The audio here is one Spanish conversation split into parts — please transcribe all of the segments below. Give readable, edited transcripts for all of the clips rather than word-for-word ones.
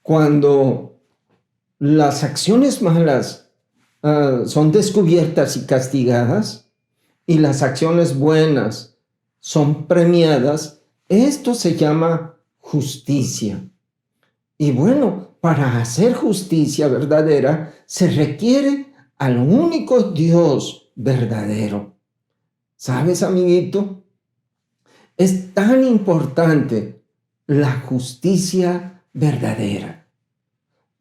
cuando las acciones malas son descubiertas y castigadas, y las acciones buenas son premiadas, esto se llama justicia. Y bueno, para hacer justicia verdadera se requiere al único Dios verdadero. ¿Sabes, amiguito? Es tan importante la justicia verdadera.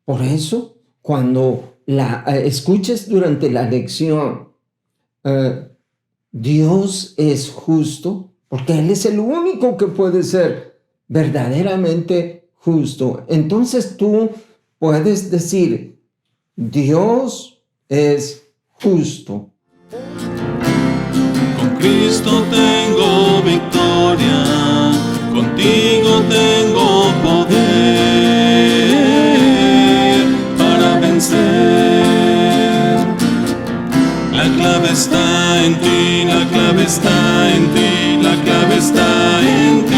Por eso, cuando la escuches durante la lección, Dios es justo, porque Él es el único que puede ser verdaderamente justo. Entonces tú puedes decir, Dios es justo. Con Cristo tengo victoria, contigo tengo poder para vencer. La clave está en ti, la clave está en ti, la clave está en ti.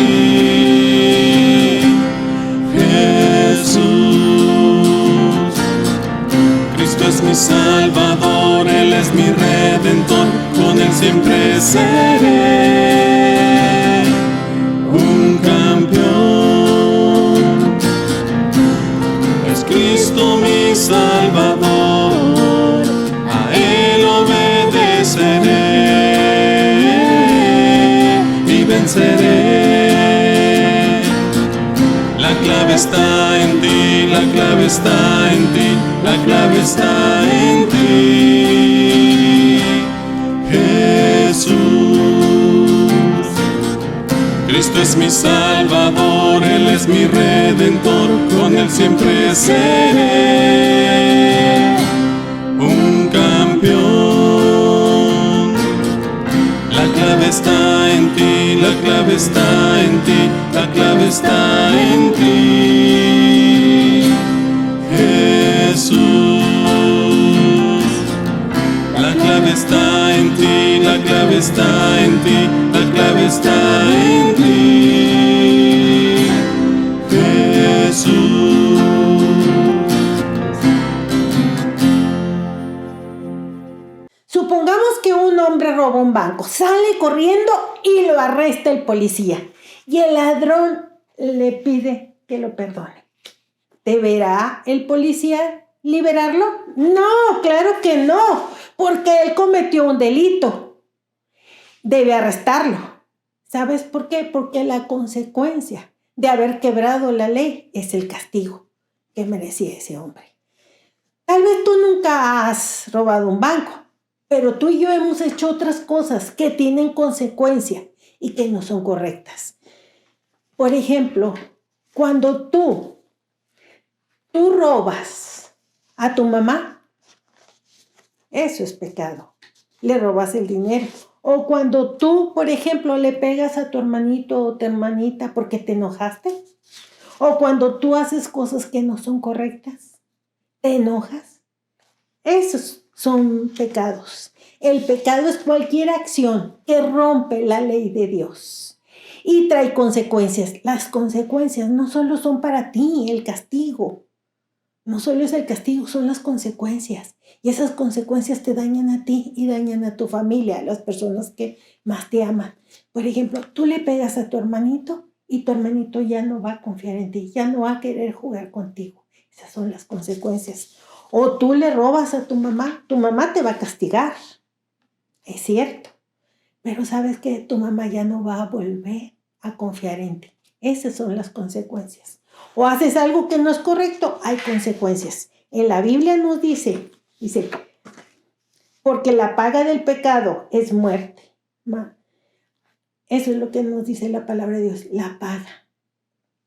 Jesús, Cristo es mi Salvador, Él es mi Redentor, con Él siempre seré un campeón. Es Cristo mi Salvador, a Él obedeceré y venceré. La clave está en ti, la clave está en ti, la clave está en ti, Jesús. Cristo es mi Salvador, Él es mi Redentor, con Él siempre seré un campeón. La clave está en ti, la clave está en ti, la clave está en ti, Jesús. La clave está en ti, la clave está en ti, la clave está en ti, Jesús. Supongamos que un hombre roba un banco, sale corriendo y lo arresta el policía. Y el ladrón le pide que lo perdone. ¿Deberá el policía liberarlo? No, claro que no, porque él cometió un delito. Debe arrestarlo. ¿Sabes por qué? Porque la consecuencia de haber quebrado la ley es el castigo que merecía ese hombre. Tal vez tú nunca has robado un banco, pero tú y yo hemos hecho otras cosas que tienen consecuencia y que no son correctas. Por ejemplo, cuando tú robas a tu mamá, eso es pecado. Le robas el dinero. O cuando tú, por ejemplo, le pegas a tu hermanito o tu hermanita porque te enojaste. O cuando tú haces cosas que no son correctas, te enojas. Esos son pecados. El pecado es cualquier acción que rompe la ley de Dios y trae consecuencias. Las consecuencias no solo son para ti, el castigo. No solo es el castigo, son las consecuencias. Y esas consecuencias te dañan a ti y dañan a tu familia, a las personas que más te aman. Por ejemplo, tú le pegas a tu hermanito y tu hermanito ya no va a confiar en ti, ya no va a querer jugar contigo. Esas son las consecuencias. O tú le robas a tu mamá te va a castigar. Es cierto. Pero sabes que tu mamá ya no va a volver a confiar en ti. Esas son las consecuencias. O haces algo que no es correcto, hay consecuencias. En la Biblia nos dice, porque la paga del pecado es muerte. Eso es lo que nos dice la palabra de Dios, la paga,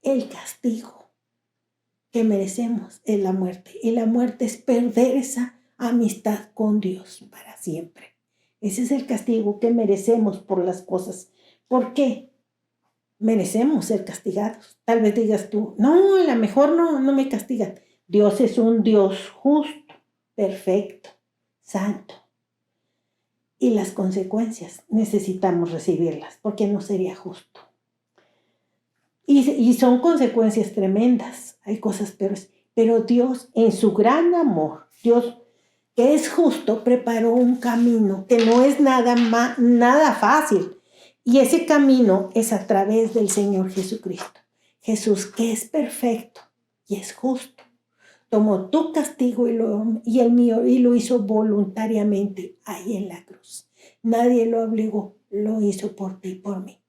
el castigo que merecemos es la muerte. Y la muerte es perder esa amistad con Dios para siempre. Ese es el castigo que merecemos por las cosas. ¿Por qué? Merecemos ser castigados. Tal vez digas tú, no, a lo mejor no me castigan. Dios es un Dios justo, perfecto, santo. Y las consecuencias necesitamos recibirlas, porque no sería justo. Y son consecuencias tremendas. hay cosas peores. Pero Dios, en su gran amor, Dios que es justo, preparó un camino que no es nada fácil. Y ese camino es a través del Señor Jesucristo. Jesús, que es perfecto y es justo, tomó tu castigo y el mío y lo hizo voluntariamente ahí en la cruz. Nadie lo obligó, lo hizo por ti y por mí.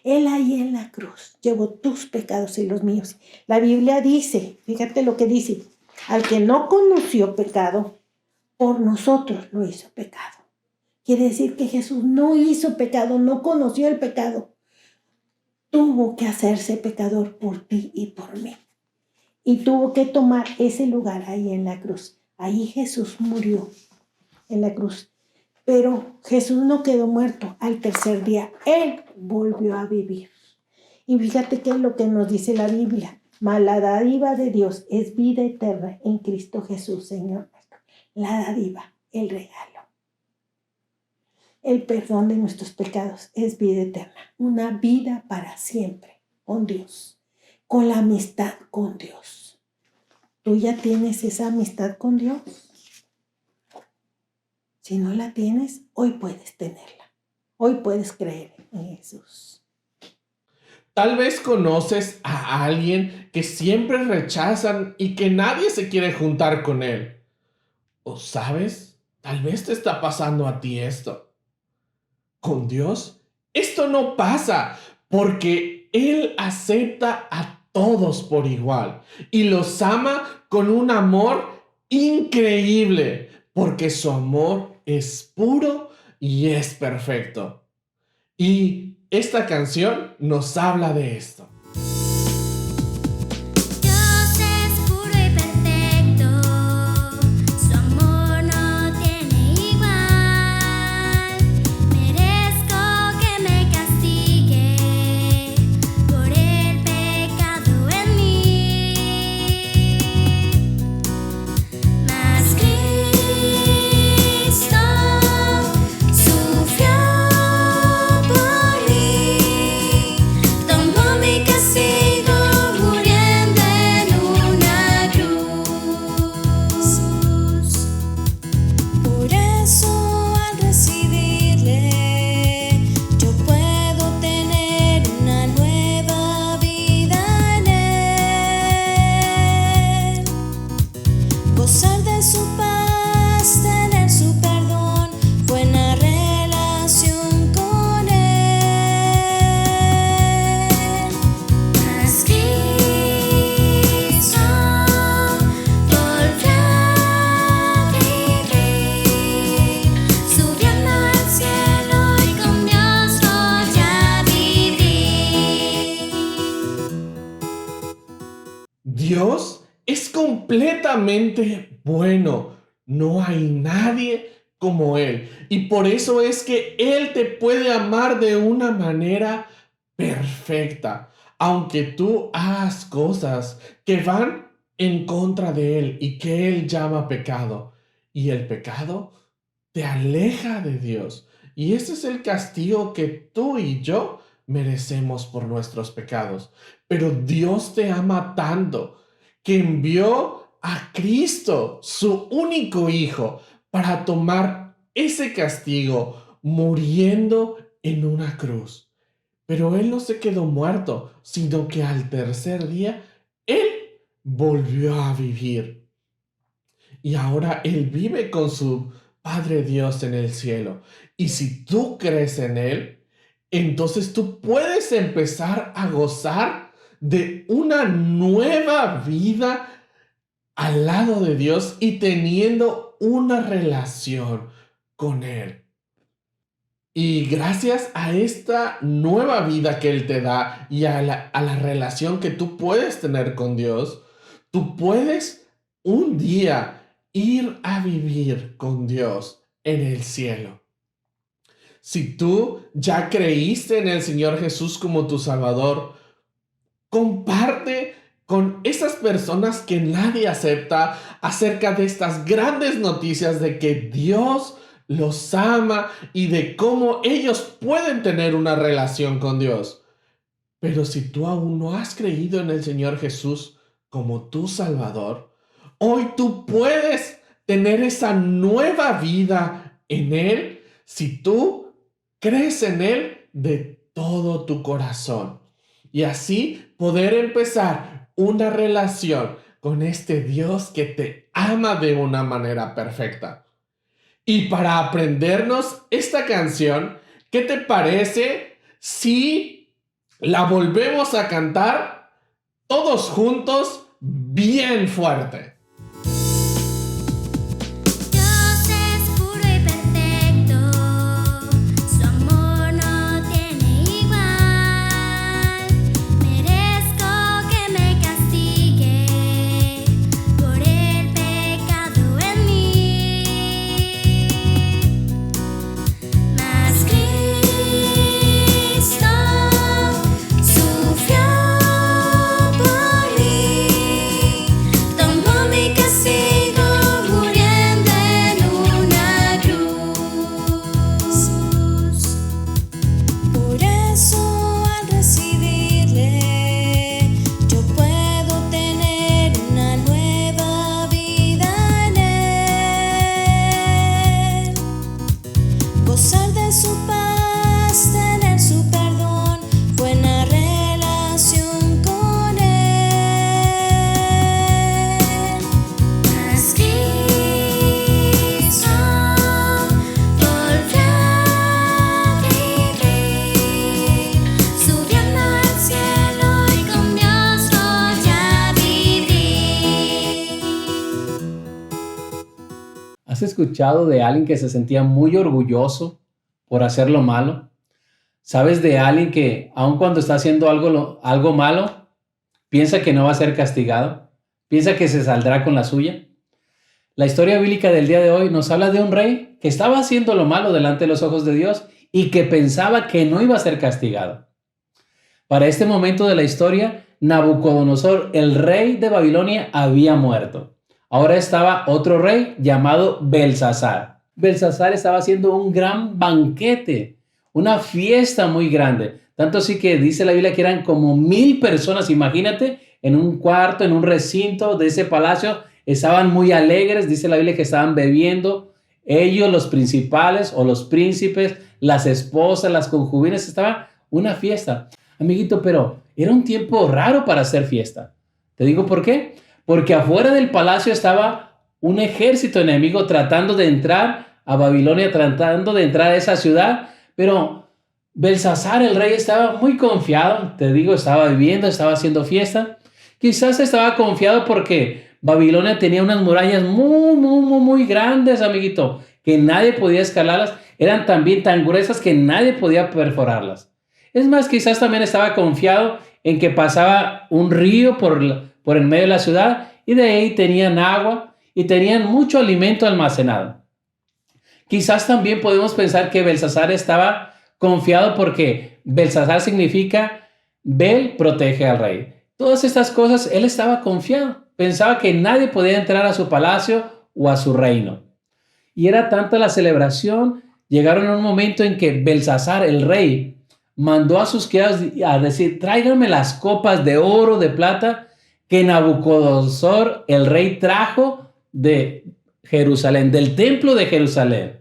Él ahí en la cruz llevó tus pecados y los míos. La Biblia dice, fíjate lo que dice, al que no conoció pecado, por nosotros lo hizo pecado. Quiere decir que Jesús no hizo pecado, no conoció el pecado. Tuvo que hacerse pecador por ti y por mí. Y tuvo que tomar ese lugar ahí en la cruz. Ahí Jesús murió en la cruz. Pero Jesús no quedó muerto. Al tercer día, Él volvió a vivir. Y fíjate que es lo que nos dice la Biblia. Mas la dádiva de Dios es vida eterna en Cristo Jesús, Señor nuestro. La dádiva, el regalo. El perdón de nuestros pecados es vida eterna. Una vida para siempre con Dios. Con la amistad con Dios. ¿Tú ya tienes esa amistad con Dios? Si no la tienes, hoy puedes tenerla. Hoy puedes creer en Jesús. Tal vez conoces a alguien que siempre rechazan y que nadie se quiere juntar con él. ¿O sabes? Tal vez te está pasando a ti esto. Con Dios, esto no pasa porque Él acepta a todos por igual y los ama con un amor increíble porque su amor es puro y es perfecto. Y esta canción nos habla de esto. Dios es puro y perfecto, su amor no tiene igual. Merezco que me castigue por el pecado en mí. Mas Cristo sufrió por mí, tomó mi castigo muriendo en una cruz. Por eso al recibirle yo puedo tener una nueva vida en Él, gozar de su paz, tener su perdón, buena relación con Él. Mas Cristo volvió a vivir, subiendo al cielo y con Dios voy a vivir. Dios es completamente bueno. No hay nadie como Él. Y por eso es que Él te puede amar de una manera perfecta. Aunque tú hagas cosas que van en contra de Él y que Él llama pecado. Y el pecado te aleja de Dios. Y ese es el castigo que tú y yo merecemos por nuestros pecados. Pero Dios te ama tanto que envió a Cristo, su único Hijo, para tomar ese castigo muriendo en una cruz. Pero Él no se quedó muerto, sino que al tercer día Él volvió a vivir. Y ahora Él vive con su Padre Dios en el cielo. Y si tú crees en Él, entonces tú puedes empezar a gozar de una nueva vida al lado de Dios y teniendo una relación con Él. Y gracias a esta nueva vida que Él te da y a la relación que tú puedes tener con Dios, tú puedes un día ir a vivir con Dios en el cielo. Si tú ya creíste en el Señor Jesús como tu Salvador, comparte con esas personas que nadie acepta acerca de estas grandes noticias de que Dios los ama y de cómo ellos pueden tener una relación con Dios. Pero si tú aún no has creído en el Señor Jesús como tu Salvador, hoy tú puedes tener esa nueva vida en Él si tú crees en Él de todo tu corazón. Y así poder empezar una relación con este Dios que te ama de una manera perfecta. Y para aprendernos esta canción, ¿qué te parece si la volvemos a cantar todos juntos bien fuerte? Dios es puro y perfecto, su amor no tiene igual. Merezco que me castigue por el pecado en mí. Mas Cristo sufrió por mí, tomó mi castigo muriendo en una cruz. Por eso al recibirle yo puedo tener una nueva vida en Él, gozar de su paz, tener su perdón, buena relación con Él. Mas Cristo volvió a vivir, subiendo al cielo y con Dios voy a vivir. ¿Has escuchado de alguien que se sentía muy orgulloso por hacer lo malo? ¿Sabes de alguien que, aun cuando está haciendo algo malo, piensa que no va a ser castigado? ¿Piensa que se saldrá con la suya? La historia bíblica del día de hoy nos habla de un rey que estaba haciendo lo malo delante de los ojos de Dios y que pensaba que no iba a ser castigado. Para este momento de la historia, Nabucodonosor, el rey de Babilonia, había muerto. Ahora estaba otro rey llamado Belsasar. Belsasar estaba haciendo un gran banquete, una fiesta muy grande. Tanto así que dice la Biblia que eran como 1000 personas. Imagínate, en un cuarto, en un recinto de ese palacio, estaban muy alegres. Dice la Biblia que estaban bebiendo. Ellos, los principales o los príncipes, las esposas, las concubinas, estaba una fiesta. Amiguito, pero era un tiempo raro para hacer fiesta. Te digo por qué. Porque afuera del palacio estaba un ejército enemigo tratando de entrar a Babilonia, tratando de entrar a esa ciudad. Pero Belsasar, el rey, estaba muy confiado. Te digo, estaba viviendo, estaba haciendo fiesta. Quizás estaba confiado porque Babilonia tenía unas murallas muy grandes, amiguito, que nadie podía escalarlas. Eran también tan gruesas que nadie podía perforarlas. Es más, quizás también estaba confiado en que pasaba un río por el medio de la ciudad y de ahí tenían agua y tenían mucho alimento almacenado. Quizás también podemos pensar que Belsasar estaba confiado porque Belsasar significa Bel protege al rey. Todas estas cosas él estaba confiado. Pensaba que nadie podía entrar a su palacio o a su reino. Y era tanta la celebración, llegaron a un momento en que Belsasar, el rey, mandó a sus criados a decir: tráiganme las copas de oro, de plata, que Nabucodonosor, el rey, trajo de Jerusalén, del templo de Jerusalén.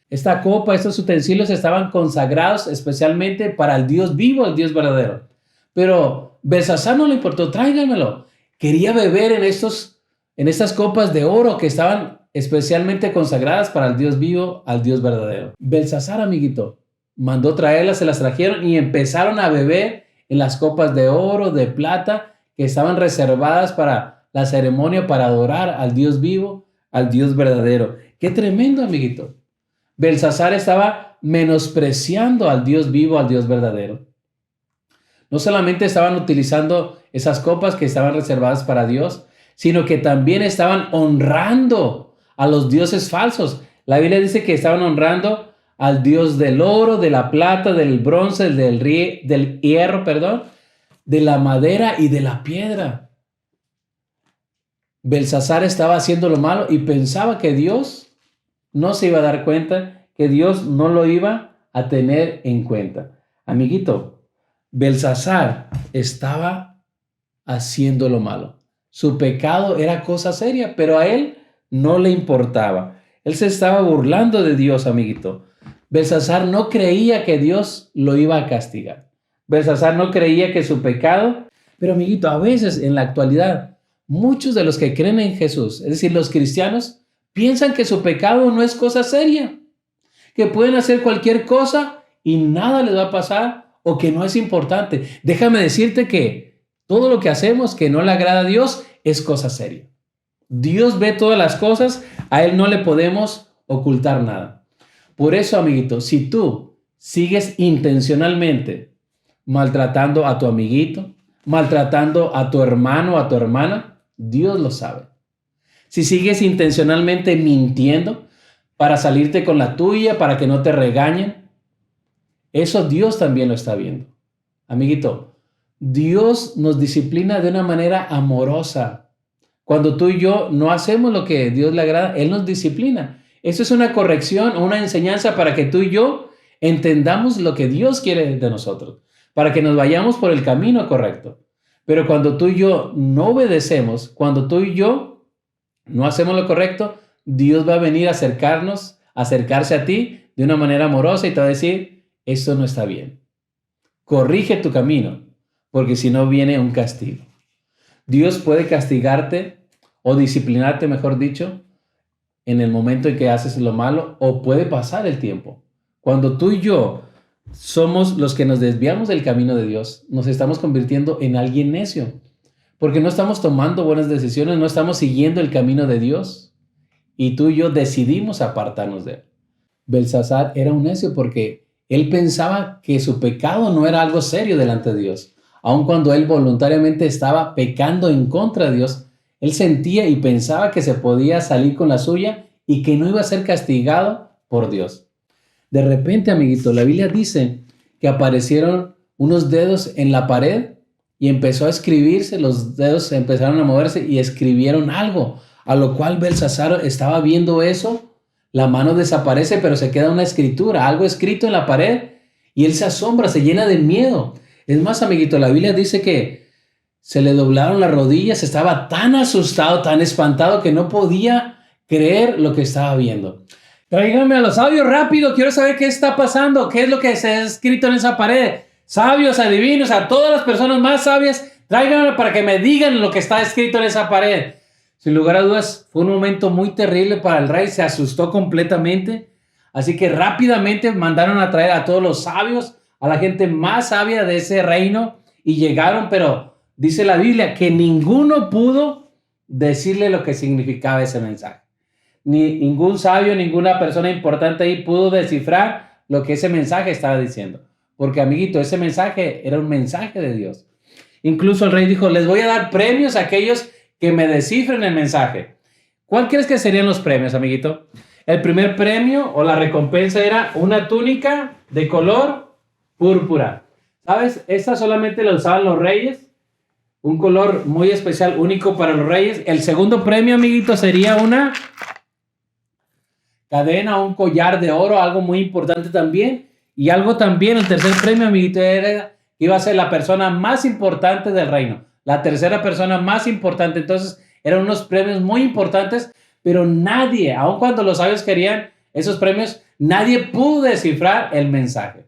Esta copa, estos utensilios estaban consagrados especialmente para el Dios vivo, el Dios verdadero. Pero Belsasar no le importó, tráiganmelo. Quería beber en estas copas de oro que estaban especialmente consagradas para el Dios vivo, al Dios verdadero. Belsasar, amiguito, mandó traerlas, se las trajeron y empezaron a beber en las copas de oro, de plata, que estaban reservadas para la ceremonia, para adorar al Dios vivo, al Dios verdadero. ¡Qué tremendo, amiguito! Belsasar estaba menospreciando al Dios vivo, al Dios verdadero. No solamente estaban utilizando esas copas que estaban reservadas para Dios, sino que también estaban honrando a los dioses falsos. La Biblia dice que estaban honrando al Dios del oro, de la plata, del bronce, del hierro, de la madera y de la piedra. Belsasar estaba haciendo lo malo y pensaba que Dios no se iba a dar cuenta, que Dios no lo iba a tener en cuenta. Amiguito, Belsasar estaba haciendo lo malo. Su pecado era cosa seria, pero a él no le importaba. Él se estaba burlando de Dios, amiguito. Belsasar no creía que Dios lo iba a castigar. Belsasar no creía que su pecado, pero amiguito, a veces en la actualidad, muchos de los que creen en Jesús, es decir, los cristianos, piensan que su pecado no es cosa seria, que pueden hacer cualquier cosa y nada les va a pasar o que no es importante. Déjame decirte que todo lo que hacemos que no le agrada a Dios es cosa seria. Dios ve todas las cosas, a Él no le podemos ocultar nada. Por eso, amiguito, si tú sigues intencionalmente maltratando a tu amiguito, maltratando a tu hermano o a tu hermana, Dios lo sabe. Si sigues intencionalmente mintiendo para salirte con la tuya, para que no te regañen, eso Dios también lo está viendo. Amiguito, Dios nos disciplina de una manera amorosa. Cuando tú y yo no hacemos lo que a Dios le agrada, Él nos disciplina. Eso es una corrección o una enseñanza para que tú y yo entendamos lo que Dios quiere de nosotros, para que nos vayamos por el camino correcto. Pero cuando tú y yo no obedecemos, cuando tú y yo no hacemos lo correcto, Dios va a venir a acercarse a ti de una manera amorosa y te va a decir, esto no está bien. Corrige tu camino, porque si no viene un castigo. Dios puede castigarte o disciplinarte, mejor dicho, en el momento en que haces lo malo, o puede pasar el tiempo. Cuando tú y yo somos los que nos desviamos del camino de Dios, nos estamos convirtiendo en alguien necio, porque no estamos tomando buenas decisiones, no estamos siguiendo el camino de Dios, y tú y yo decidimos apartarnos de Él. Belsasar era un necio porque él pensaba que su pecado no era algo serio delante de Dios. Aun cuando él voluntariamente estaba pecando en contra de Dios, él sentía y pensaba que se podía salir con la suya y que no iba a ser castigado por Dios. De repente, amiguito, la Biblia dice que aparecieron unos dedos en la pared y empezó a escribirse, los dedos empezaron a moverse y escribieron algo, a lo cual Belsasar estaba viendo eso. La mano desaparece, pero se queda una escritura, algo escrito en la pared, y él se asombra, se llena de miedo. Es más, amiguito, la Biblia dice que se le doblaron las rodillas, estaba tan asustado, tan espantado, que no podía creer lo que estaba viendo. Tráiganme a los sabios rápido, quiero saber qué está pasando, qué es lo que se ha escrito en esa pared. Sabios, adivinos, a todas las personas más sabias, tráiganme para que me digan lo que está escrito en esa pared. Sin lugar a dudas, fue un momento muy terrible para el rey, se asustó completamente. Así que rápidamente mandaron a traer a todos los sabios, a la gente más sabia de ese reino, y llegaron, pero dice la Biblia que ninguno pudo decirle lo que significaba ese mensaje. Ningún sabio, ninguna persona importante ahí pudo descifrar lo que ese mensaje estaba diciendo. Porque, amiguito, ese mensaje era un mensaje de Dios. Incluso el rey dijo, les voy a dar premios a aquellos que me descifren el mensaje. ¿Cuál crees que serían los premios, amiguito? El primer premio o la recompensa era una túnica de color púrpura. ¿Sabes? Esta solamente la usaban los reyes. Un color muy especial, único para los reyes. El segundo premio, amiguito, sería una cadena, un collar de oro, algo muy importante también. Y algo también, el tercer premio, amiguito, era que iba a ser la persona más importante del reino. La tercera persona más importante. Entonces, eran unos premios muy importantes, pero nadie, aun cuando los sabios querían esos premios, nadie pudo descifrar el mensaje.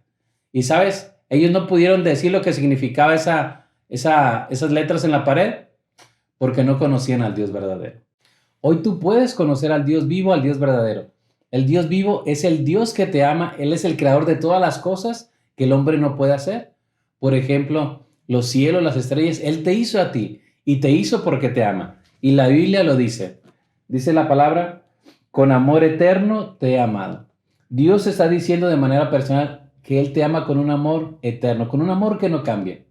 Y, ¿sabes? Ellos no pudieron decir lo que significaba esas letras en la pared porque no conocían al Dios verdadero. Hoy tú puedes conocer al Dios vivo, al Dios verdadero. El Dios vivo es el Dios que te ama. Él es el creador de todas las cosas que el hombre no puede hacer. Por ejemplo, los cielos, las estrellas, Él te hizo a ti y te hizo porque te ama. Y la Biblia lo dice. Dice la palabra, con amor eterno te he amado. Dios está diciendo de manera personal que Él te ama con un amor eterno, con un amor que no cambia.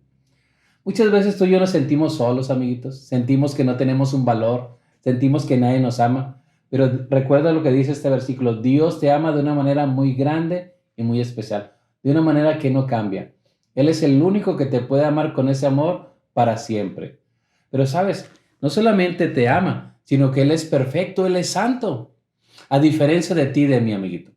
Muchas veces tú y yo nos sentimos solos, amiguitos. Sentimos que no tenemos un valor. Sentimos que nadie nos ama. Pero recuerda lo que dice este versículo. Dios te ama de una manera muy grande y muy especial. De una manera que no cambia. Él es el único que te puede amar con ese amor para siempre. Pero sabes, no solamente te ama, sino que Él es perfecto, Él es santo. A diferencia de ti y de mi amiguito.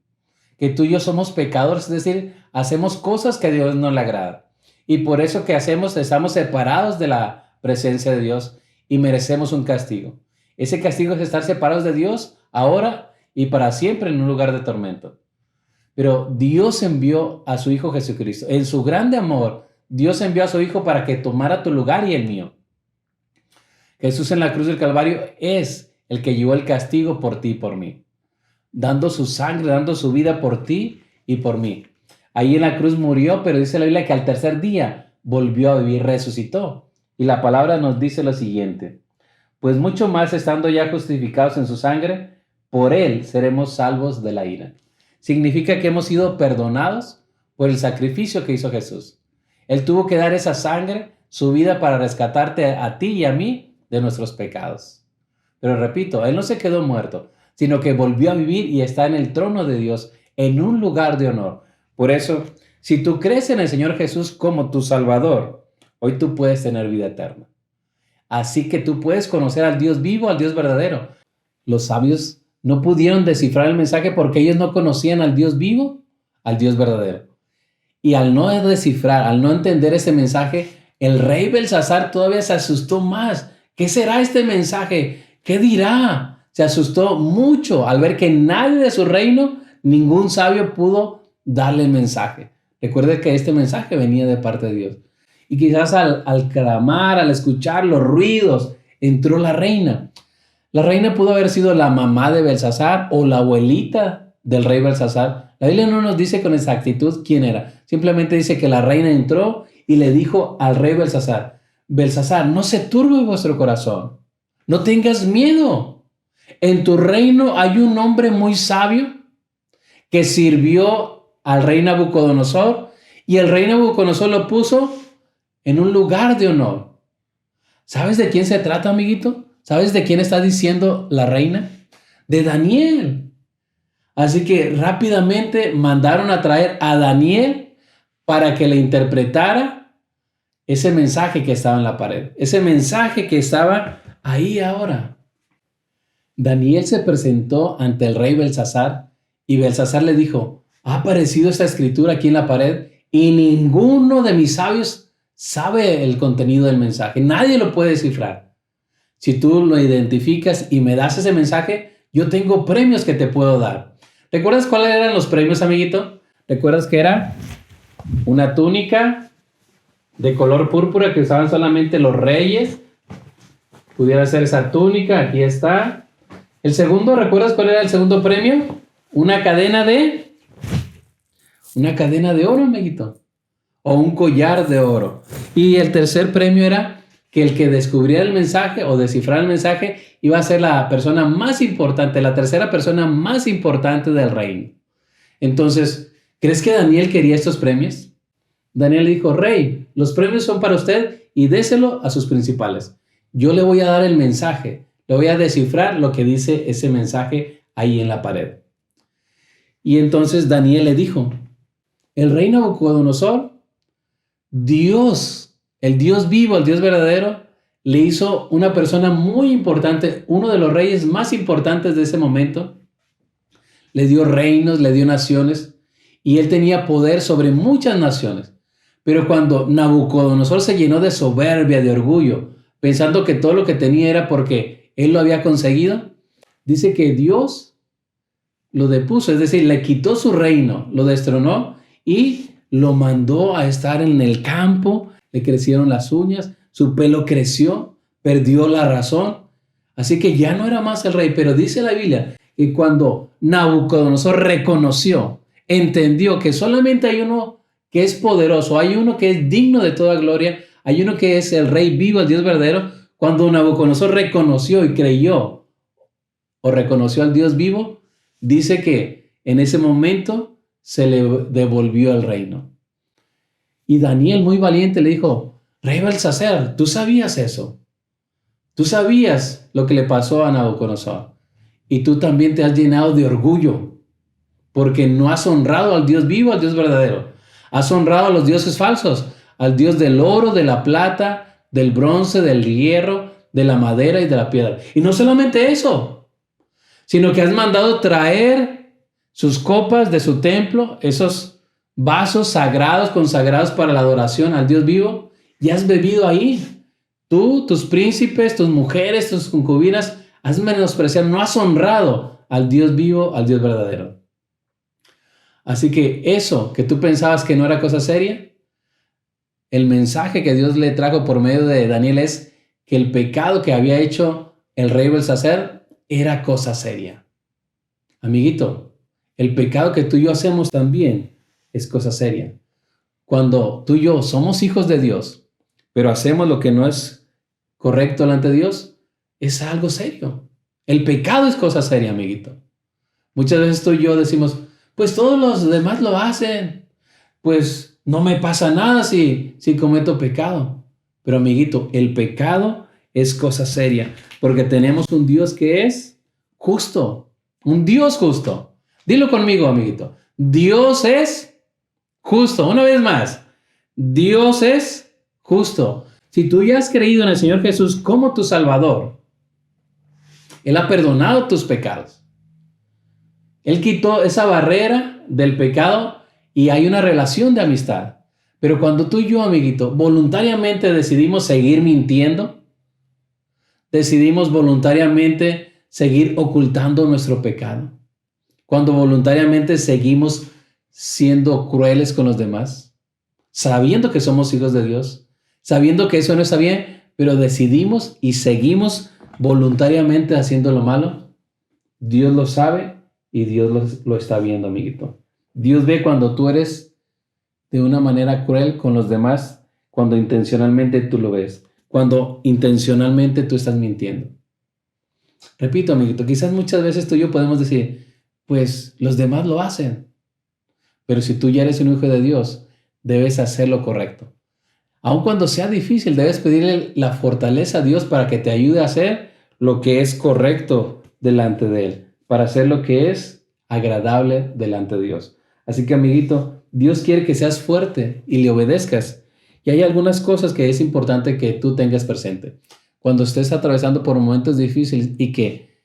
Que tú y yo somos pecadores, es decir, hacemos cosas que a Dios no le agrada. Y por eso que hacemos, estamos separados de la presencia de Dios. y merecemos un castigo. Ese castigo es estar separados de Dios ahora y para siempre en un lugar de tormento. Pero Dios envió a su Hijo Jesucristo. En su grande amor, Dios envió a su Hijo para que tomara tu lugar y el mío. Jesús en la cruz del Calvario es el que llevó el castigo por ti y por mí, dando su sangre, dando su vida por ti y por mí. Ahí en la cruz murió, pero dice la Biblia que al tercer día volvió a vivir, resucitó. Y la palabra nos dice lo siguiente: pues mucho más estando ya justificados en su sangre, por él seremos salvos de la ira. Significa que hemos sido perdonados por el sacrificio que hizo Jesús. Él tuvo que dar esa sangre, su vida, para rescatarte a ti y a mí de nuestros pecados. Pero repito, él no se quedó muerto, sino que volvió a vivir y está en el trono de Dios, en un lugar de honor. Por eso, si tú crees en el Señor Jesús como tu Salvador, hoy tú puedes tener vida eterna. Así que tú puedes conocer al Dios vivo, al Dios verdadero. Los sabios no pudieron descifrar el mensaje porque ellos no conocían al Dios vivo, al Dios verdadero. Y al no descifrar, al no entender ese mensaje, el rey Belsasar todavía se asustó más. ¿Qué será este mensaje? ¿Qué dirá? Se asustó mucho al ver que nadie de su reino, ningún sabio pudo darle el mensaje. Recuerde que este mensaje venía de parte de Dios. Y quizás al clamar, al escuchar los ruidos, entró la reina. La reina pudo haber sido la mamá de Belsasar o la abuelita del rey Belsasar. La Biblia no nos dice con exactitud quién era. Simplemente dice que la reina entró y le dijo al rey Belsasar: Belsasar, no se turbe vuestro corazón. No tengas miedo. En tu reino hay un hombre muy sabio que sirvió al rey Nabucodonosor, y el rey Nabucodonosor lo puso en un lugar de honor. ¿Sabes de quién se trata, amiguito? ¿Sabes de quién está diciendo la reina? De Daniel. Así que rápidamente mandaron a traer a Daniel para que le interpretara ese mensaje que estaba en la pared. Ese mensaje que estaba ahí ahora. Daniel se presentó ante el rey Belsasar y Belsasar le dijo: ha aparecido esta escritura aquí en la pared y ninguno de mis sabios sabe el contenido del mensaje. Nadie lo puede descifrar. Si tú lo identificas y me das ese mensaje, yo tengo premios que te puedo dar. ¿Recuerdas cuáles eran los premios, amiguito? ¿Recuerdas que era una túnica de color púrpura que usaban solamente los reyes? Pudiera ser esa túnica, aquí está. El segundo, ¿recuerdas cuál era el segundo premio? Una cadena de oro, amiguito. O un collar de oro. Y el tercer premio era que el que descubriera el mensaje o descifrara el mensaje iba a ser la persona más importante, la tercera persona más importante del reino. Entonces, ¿crees que Daniel quería estos premios? Daniel le dijo: rey, los premios son para usted y déselo a sus principales. Yo le voy a dar el mensaje, le voy a descifrar lo que dice ese mensaje ahí en la pared. Y entonces Daniel le dijo: el rey Nabucodonosor, Dios, el Dios vivo, el Dios verdadero, le hizo una persona muy importante, uno de los reyes más importantes de ese momento. Le dio reinos, le dio naciones, y él tenía poder sobre muchas naciones. Pero cuando Nabucodonosor se llenó de soberbia, de orgullo, pensando que todo lo que tenía era porque él lo había conseguido, dice que Dios lo depuso, es decir, le quitó su reino, lo destronó y lo mandó a estar en el campo. Le crecieron las uñas, su pelo creció, perdió la razón. Así que ya no era más el rey. Pero dice la Biblia que cuando Nabucodonosor reconoció, entendió que solamente hay uno que es poderoso, hay uno que es digno de toda gloria, hay uno que es el rey vivo, el Dios verdadero. Cuando Nabucodonosor reconoció y creyó o reconoció al Dios vivo, dice que en ese momento se le devolvió el reino. Y Daniel, muy valiente, le dijo: rey Belsasar, ¿tú sabías eso? Tú sabías lo que le pasó a Nabucodonosor. Y tú también te has llenado de orgullo porque no has honrado al Dios vivo, al Dios verdadero. Has honrado a los dioses falsos, al Dios del oro, de la plata, del bronce, del hierro, de la madera y de la piedra. Y no solamente eso, sino que has mandado traer sus copas de su templo, esos vasos sagrados, consagrados para la adoración al Dios vivo, y has bebido ahí. Tú, tus príncipes, tus mujeres, tus concubinas, has menospreciado, no has honrado al Dios vivo, al Dios verdadero. Así que eso que tú pensabas que no era cosa seria, el mensaje que Dios le trajo por medio de Daniel es que el pecado que había hecho el rey Belsacer era cosa seria. Amiguito, el pecado que tú y yo hacemos también es cosa seria. Cuando tú y yo somos hijos de Dios, pero hacemos lo que no es correcto delante de Dios, es algo serio. El pecado es cosa seria, amiguito. Muchas veces tú y yo decimos, pues todos los demás lo hacen. Pues no me pasa nada si cometo pecado. Pero amiguito, el pecado es cosa seria, porque tenemos un Dios que es justo, un Dios justo. Dilo conmigo, amiguito. Dios es justo. Una vez más, Dios es justo. Si tú ya has creído en el Señor Jesús como tu Salvador, Él ha perdonado tus pecados. Él quitó esa barrera del pecado y hay una relación de amistad. Pero cuando tú y yo, amiguito, voluntariamente decidimos seguir mintiendo, decidimos voluntariamente seguir ocultando nuestro pecado, cuando voluntariamente seguimos siendo crueles con los demás, sabiendo que somos hijos de Dios, sabiendo que eso no está bien, pero decidimos y seguimos voluntariamente haciendo lo malo, Dios lo sabe y Dios lo está viendo, amiguito. Dios ve cuando tú eres de una manera cruel con los demás, cuando intencionalmente tú lo ves, cuando intencionalmente tú estás mintiendo. Repito, amiguito, quizás muchas veces tú y yo podemos decir, pues los demás lo hacen, pero si tú ya eres un hijo de Dios, debes hacer lo correcto. Aun cuando sea difícil, debes pedirle la fortaleza a Dios para que te ayude a hacer lo que es correcto delante de Él, para hacer lo que es agradable delante de Dios. Así que, amiguito, Dios quiere que seas fuerte y le obedezcas. Y hay algunas cosas que es importante que tú tengas presente. Cuando estés atravesando por momentos difíciles y que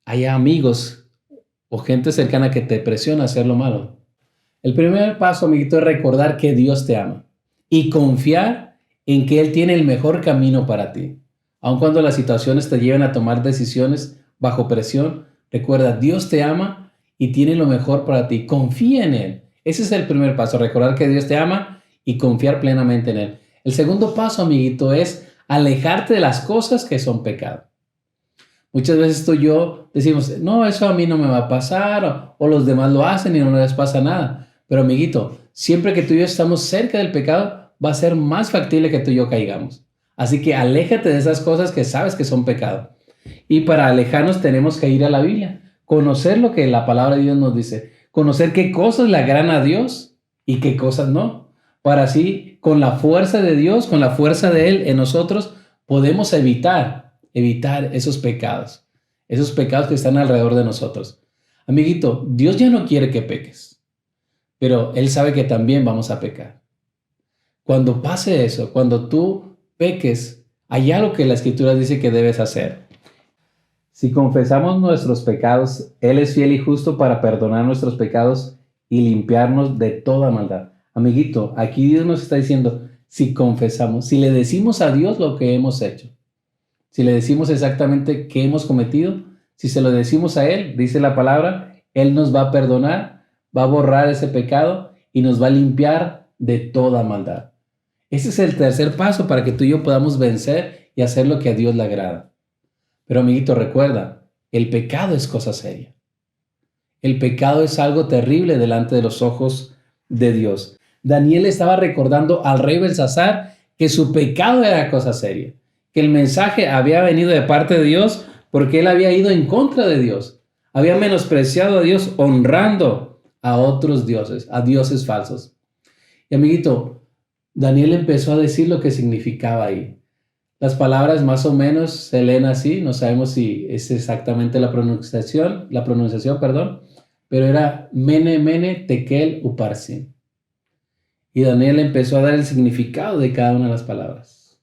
haya amigos o gente cercana que te presiona a hacer lo malo, el primer paso, amiguito, es recordar que Dios te ama y confiar en que Él tiene el mejor camino para ti. Aun cuando las situaciones te lleven a tomar decisiones bajo presión, recuerda, Dios te ama y tiene lo mejor para ti. Confía en Él. Ese es el primer paso, recordar que Dios te ama y confiar plenamente en Él. El segundo paso, amiguito, es alejarte de las cosas que son pecado. Muchas veces tú y yo decimos, no, eso a mí no me va a pasar, o los demás lo hacen y no les pasa nada. Pero, amiguito, siempre que tú y yo estamos cerca del pecado, va a ser más factible que tú y yo caigamos. Así que aléjate de esas cosas que sabes que son pecado. Y para alejarnos tenemos que ir a la Biblia, conocer lo que la palabra de Dios nos dice, conocer qué cosas le agradan a Dios y qué cosas no. Para así, con la fuerza de Dios, con la fuerza de Él en nosotros, podemos evitar esos pecados que están alrededor de nosotros. Amiguito, Dios ya no quiere que peques, pero Él sabe que también vamos a pecar. Cuando pase eso, cuando tú peques, hay algo que la Escritura dice que debes hacer. Si confesamos nuestros pecados, Él es fiel y justo para perdonar nuestros pecados y limpiarnos de toda maldad. Amiguito, aquí Dios nos está diciendo, si confesamos, si le decimos a Dios lo que hemos hecho, si le decimos exactamente qué hemos cometido, si se lo decimos a Él, dice la palabra, Él nos va a perdonar, va a borrar ese pecado y nos va a limpiar de toda maldad. Ese es el tercer paso para que tú y yo podamos vencer y hacer lo que a Dios le agrada. Pero, amiguito, recuerda, el pecado es cosa seria. El pecado es algo terrible delante de los ojos de Dios. Daniel estaba recordando al rey Belsasar que su pecado era cosa seria, que el mensaje había venido de parte de Dios porque él había ido en contra de Dios, había menospreciado a Dios honrando a otros dioses, a dioses falsos. Y, amiguito, Daniel empezó a decir lo que significaba ahí. Las palabras más o menos se leen así, no sabemos si es exactamente la pronunciación, pero era Mene, Mene, Tekel, Uparsin. Y Daniel empezó a dar el significado de cada una de las palabras.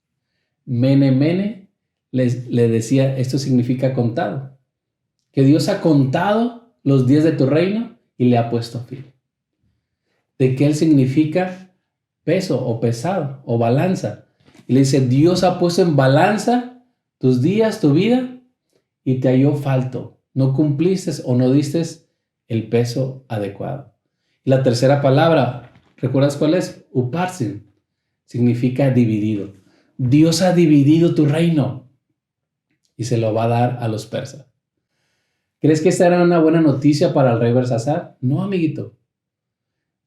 Mene, Mene, le decía, esto significa contado. Que Dios ha contado los días de tu reino y le ha puesto fin. Tekel significa peso o pesado o balanza. Y le dice, Dios ha puesto en balanza tus días, tu vida, y te halló falto. No cumpliste o no diste el peso adecuado. Y la tercera palabra, ¿recuerdas cuál es? Uparsin. Significa dividido. Dios ha dividido tu reino y se lo va a dar a los persas. ¿Crees que esta era una buena noticia para el rey Belsasar? No, amiguito.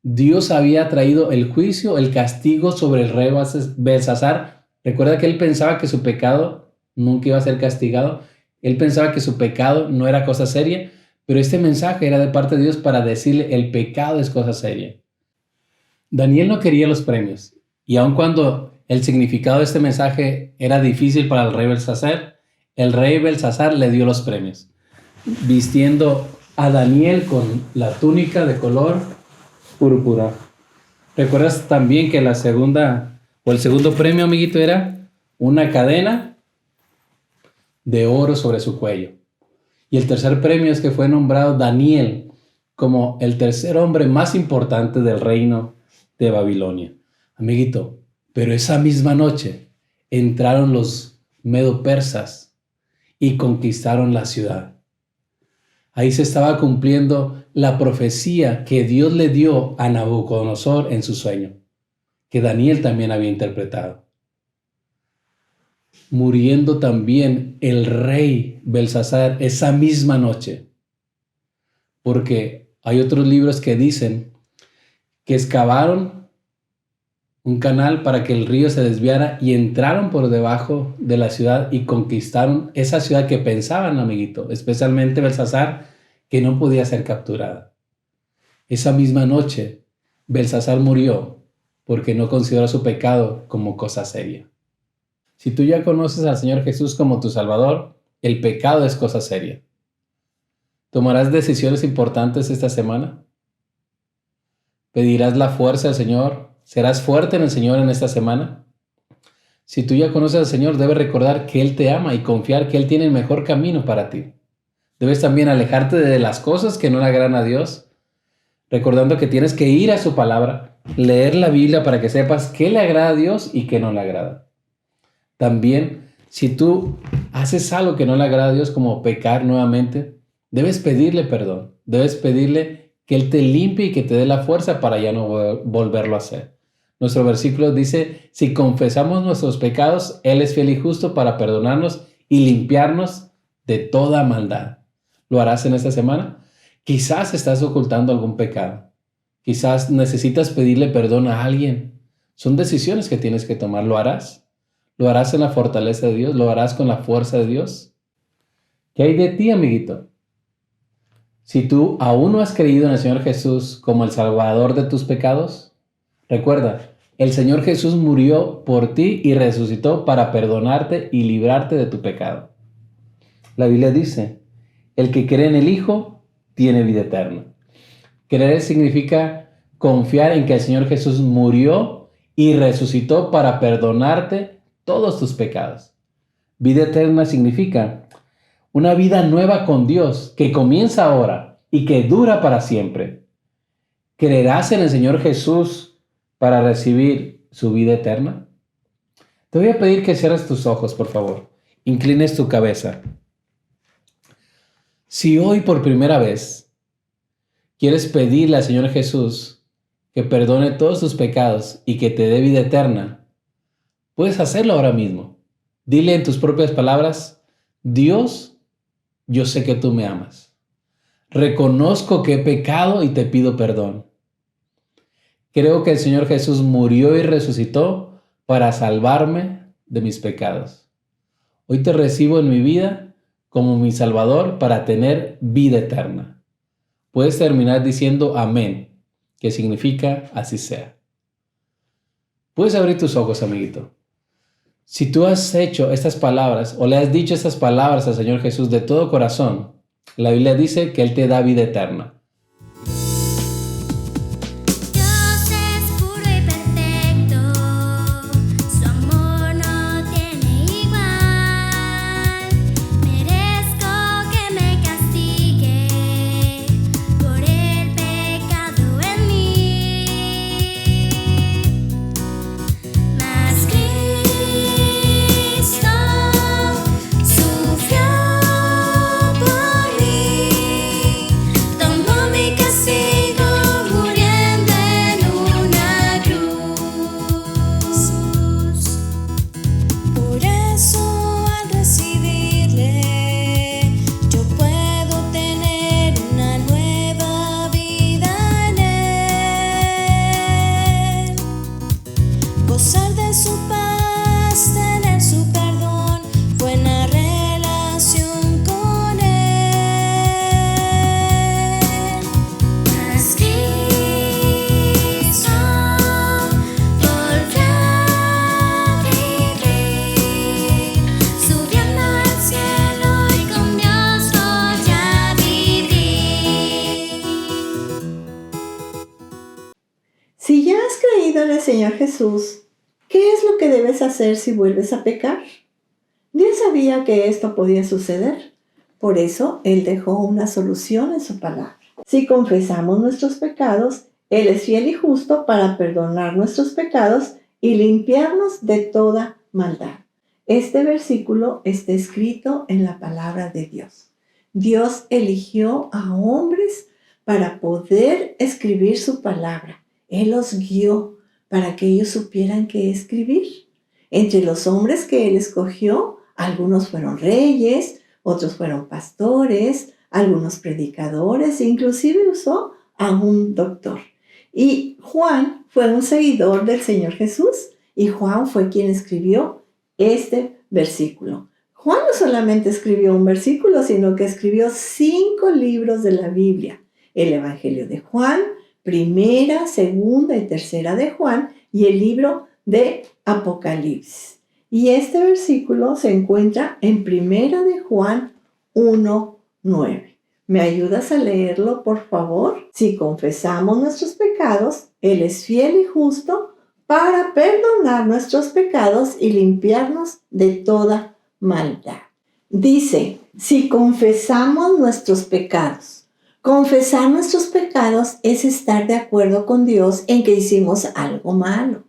Dios había traído el juicio, el castigo sobre el rey Belsasar. Recuerda que él pensaba que su pecado nunca iba a ser castigado. Él pensaba que su pecado no era cosa seria, pero este mensaje era de parte de Dios para decirle el pecado es cosa seria. Daniel no quería los premios, y aun cuando el significado de este mensaje era difícil para el rey Belsasar le dio los premios, vistiendo a Daniel con la túnica de color púrpura. ¿Recuerdas también que el segundo premio, amiguito, era una cadena de oro sobre su cuello? Y el tercer premio es que fue nombrado Daniel como el tercer hombre más importante del reino de Babilonia. Amiguito, pero esa misma noche entraron los medo-persas y conquistaron la ciudad. Ahí se estaba cumpliendo la profecía que Dios le dio a Nabucodonosor en su sueño, que Daniel también había interpretado. Muriendo también el rey Belsasar esa misma noche, porque hay otros libros que dicen que excavaron un canal para que el río se desviara y entraron por debajo de la ciudad y conquistaron esa ciudad que pensaban, amiguito, especialmente Belsasar, que no podía ser capturada. Esa misma noche, Belsasar murió porque no consideró su pecado como cosa seria. Si tú ya conoces al Señor Jesús como tu Salvador, el pecado es cosa seria. ¿Tomarás decisiones importantes esta semana? ¿Pedirás la fuerza al Señor? ¿Serás fuerte en el Señor en esta semana? Si tú ya conoces al Señor, debes recordar que Él te ama y confiar que Él tiene el mejor camino para ti. Debes también alejarte de las cosas que no le agradan a Dios, recordando que tienes que ir a su palabra, leer la Biblia para que sepas qué le agrada a Dios y qué no le agrada. También, si tú haces algo que no le agrada a Dios, como pecar nuevamente, debes pedirle perdón. Debes pedirle que Él te limpie y que te dé la fuerza para ya no volverlo a hacer. Nuestro versículo dice, si confesamos nuestros pecados, Él es fiel y justo para perdonarnos y limpiarnos de toda maldad. ¿Lo harás en esta semana? Quizás estás ocultando algún pecado. Quizás necesitas pedirle perdón a alguien. Son decisiones que tienes que tomar. ¿Lo harás? ¿Lo harás en la fortaleza de Dios? ¿Lo harás con la fuerza de Dios? ¿Qué hay de ti, amiguito? Si tú aún no has creído en el Señor Jesús como el Salvador de tus pecados, recuerda, el Señor Jesús murió por ti y resucitó para perdonarte y librarte de tu pecado. La Biblia dice, el que cree en el Hijo tiene vida eterna. Creer significa confiar en que el Señor Jesús murió y resucitó para perdonarte todos tus pecados. Vida eterna significa una vida nueva con Dios que comienza ahora y que dura para siempre. ¿Creerás en el Señor Jesús para recibir su vida eterna? Te voy a pedir que cierres tus ojos, por favor. Inclines tu cabeza. Si hoy por primera vez quieres pedirle al Señor Jesús que perdone todos tus pecados y que te dé vida eterna, puedes hacerlo ahora mismo. Dile en tus propias palabras, Dios, yo sé que tú me amas. Reconozco que he pecado y te pido perdón. Creo que el Señor Jesús murió y resucitó para salvarme de mis pecados. Hoy te recibo en mi vida como mi Salvador para tener vida eterna. Puedes terminar diciendo amén, que significa así sea. Puedes abrir tus ojos, amiguito. Si tú has hecho estas palabras o le has dicho estas palabras al Señor Jesús de todo corazón, la Biblia dice que Él te da vida eterna. Dios es puro y perfecto, su amor no tiene igual. Merezco que me castigue por el pecado en mí. Mas Cristo Señor Jesús, ¿qué es lo que debes hacer si vuelves a pecar? Dios sabía que esto podía suceder. Por eso, Él dejó una solución en su palabra. Si confesamos nuestros pecados, Él es fiel y justo para perdonar nuestros pecados y limpiarnos de toda maldad. Este versículo está escrito en la palabra de Dios. Dios eligió a hombres para poder escribir su palabra. Él los guió para que ellos supieran qué escribir. Entre los hombres que Él escogió, algunos fueron reyes, otros fueron pastores, algunos predicadores, inclusive usó a un doctor. Y Juan fue un seguidor del Señor Jesús y Juan fue quien escribió este versículo. Juan no solamente escribió un versículo, sino que escribió 5 libros de la Biblia. El Evangelio de Juan, Primera, Segunda y Tercera de Juan y el libro de Apocalipsis. Y este versículo se encuentra en Primera de Juan 1:9. ¿Me ayudas a leerlo, por favor? Si confesamos nuestros pecados, Él es fiel y justo para perdonar nuestros pecados y limpiarnos de toda maldad. Dice, si confesamos nuestros pecados. Confesar nuestros pecados es estar de acuerdo con Dios en que hicimos algo malo.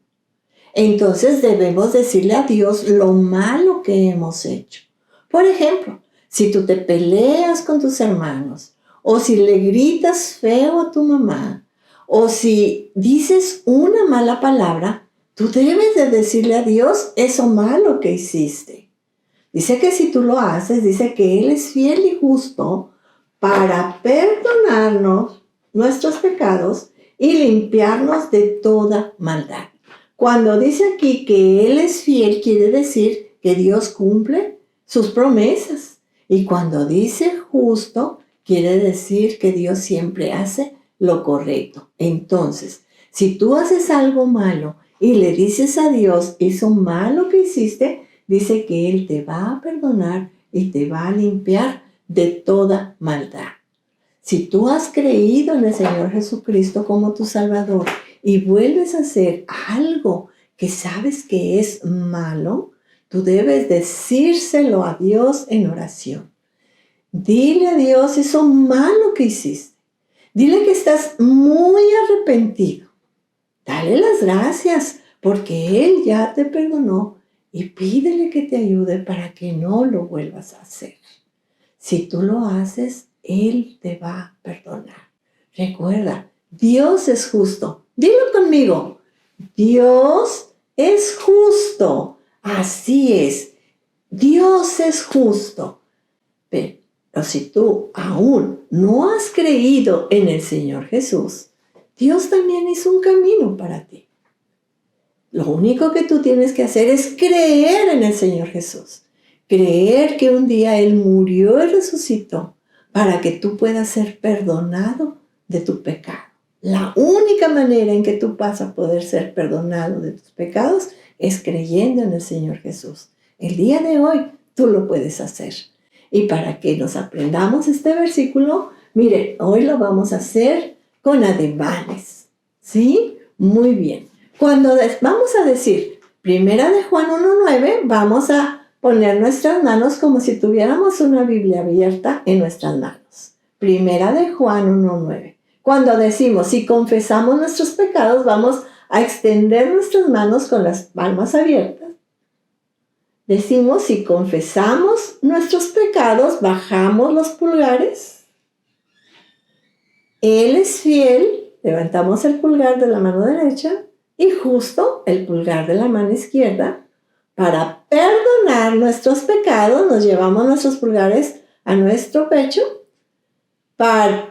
Entonces debemos decirle a Dios lo malo que hemos hecho. Por ejemplo, si tú te peleas con tus hermanos, o si le gritas feo a tu mamá, o si dices una mala palabra, tú debes de decirle a Dios eso malo que hiciste. Dice que si tú lo haces, dice que Él es fiel y justo para perdonarnos nuestros pecados y limpiarnos de toda maldad. Cuando dice aquí que Él es fiel, quiere decir que Dios cumple sus promesas. Y cuando dice justo, quiere decir que Dios siempre hace lo correcto. Entonces, si tú haces algo malo y le dices a Dios eso malo que hiciste, dice que Él te va a perdonar y te va a limpiar de toda maldad. Si tú has creído en el Señor Jesucristo como tu Salvador y vuelves a hacer algo que sabes que es malo, tú debes decírselo a Dios en oración. Dile a Dios eso malo que hiciste. Dile que estás muy arrepentido. Dale las gracias porque Él ya te perdonó y pídele que te ayude para que no lo vuelvas a hacer. Si tú lo haces, Él te va a perdonar. Recuerda, Dios es justo. Dilo conmigo. Dios es justo. Así es. Dios es justo. Pero si tú aún no has creído en el Señor Jesús, Dios también hizo un camino para ti. Lo único que tú tienes que hacer es creer en el Señor Jesús. Creer que un día Él murió y resucitó para que tú puedas ser perdonado de tu pecado. La única manera en que tú vas a poder ser perdonado de tus pecados es creyendo en el Señor Jesús. El día de hoy tú lo puedes hacer. Y para que nos aprendamos este versículo, mire, hoy lo vamos a hacer con ademanes. ¿Sí? Muy bien. Cuando vamos a decir Primera de Juan 1:9, vamos a poner nuestras manos como si tuviéramos una Biblia abierta en nuestras manos. Primera de Juan 1:9. Cuando decimos, si confesamos nuestros pecados, vamos a extender nuestras manos con las palmas abiertas. Decimos, si confesamos nuestros pecados, bajamos los pulgares. Él es fiel, levantamos el pulgar de la mano derecha y justo el pulgar de la mano izquierda. Para perdonar nuestros pecados, nos llevamos nuestros pulgares a nuestro pecho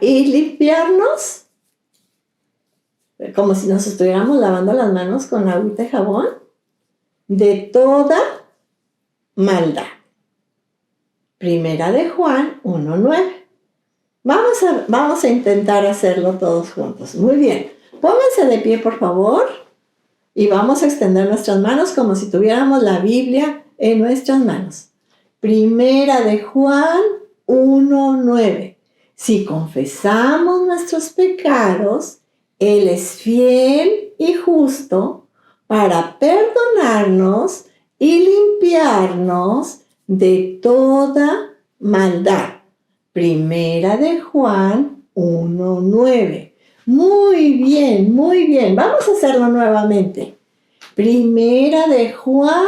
y limpiarnos, como si nos estuviéramos lavando las manos con agüita y jabón, de toda maldad. Primera de Juan 1:9. Vamos a intentar hacerlo todos juntos. Muy bien. Pónganse de pie, por favor. Y vamos a extender nuestras manos como si tuviéramos la Biblia en nuestras manos. Primera de Juan 1:9. Si confesamos nuestros pecados, Él es fiel y justo para perdonarnos y limpiarnos de toda maldad. Primera de Juan 1:9. Muy bien, muy bien. Vamos a hacerlo nuevamente. Primera de Juan